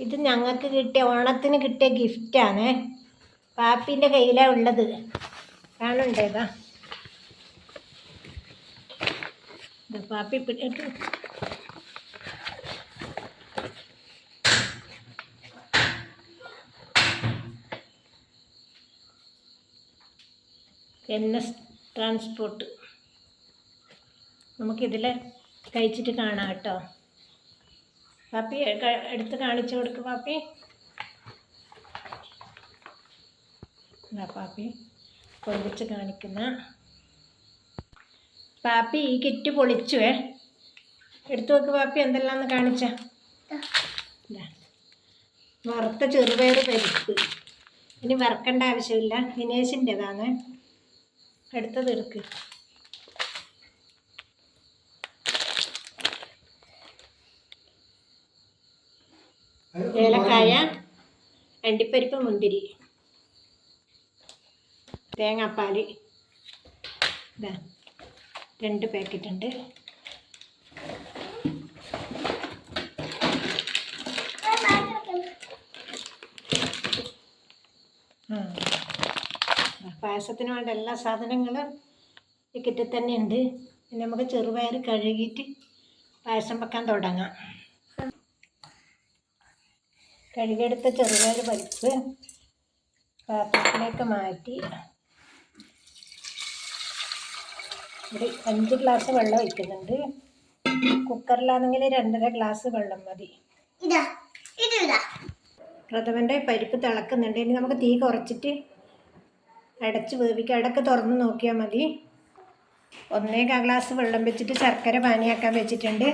ഇത് ഞങ്ങൾക്ക് കിട്ടിയ ഓണത്തിന് കിട്ടിയ ഗിഫ്റ്റാണ്. പാപ്പിൻ്റെ കയ്യിലാണ് ഉള്ളത്. കാണണ്ടേതാ പാപ്പി പിടിട്ട് NS ട്രാൻസ്പോർട്ട്. നമുക്കിതിൽ കഴിച്ചിട്ട് കാണാം കേട്ടോ. പാപ്പി എടുത്ത് കാണിച്ചു കൊടുക്ക് പാപ്പി. പാപ്പി പൊളിച്ച് കാണിക്കുന്ന പാപ്പി ഈ കിറ്റ് പൊളിച്ചുവേ. എടുത്തു വെക്ക് പാപ്പി. എന്തെല്ലാമെന്ന് കാണിച്ച വറുത്ത ചെറുപയർ പരിപ്പ്. ഇനി വറക്കേണ്ട ആവശ്യമില്ല, വിനേഷിൻ്റെതാണ്. എടുത്തത് എടുക്ക്. ഏലക്കായ, അണ്ടിപ്പരിപ്പ്, മുന്തിരി, തേങ്ങാപ്പാൽ. ഇതാ 2 പാക്കറ്റ് ഉണ്ട്. പായസത്തിന് വേണ്ട എല്ലാ സാധനങ്ങളും ഈ കിറ്റിൽ തന്നെ ഉണ്ട്. പിന്നെ നമുക്ക് ചെറുപയർ കഴുകിയിട്ട് പായസം വെക്കാൻ തുടങ്ങാം. കഴുകിയെടുത്ത ചെറുപയർ പരിപ്പ് പാത്രത്തിലേക്ക് മാറ്റി ഒരു 5 ഗ്ലാസ് വെള്ളം ഒഴിക്കുന്നുണ്ട്. കുക്കറിലാണെങ്കിൽ 2.5 ഗ്ലാസ് വെള്ളം മതി. പ്രഥമൻ്റെ പരിപ്പ് തിളക്കുന്നുണ്ട്. ഇനി നമുക്ക് തീ കുറച്ചിട്ട് അടച്ച് വേവിക്കാം. ഇടയ്ക്ക് തുറന്ന് നോക്കിയാൽ മതി. 1.25 ഗ്ലാസ് വെള്ളം വെച്ചിട്ട് ശർക്കര പാനിയാക്കാൻ വെച്ചിട്ടുണ്ട്.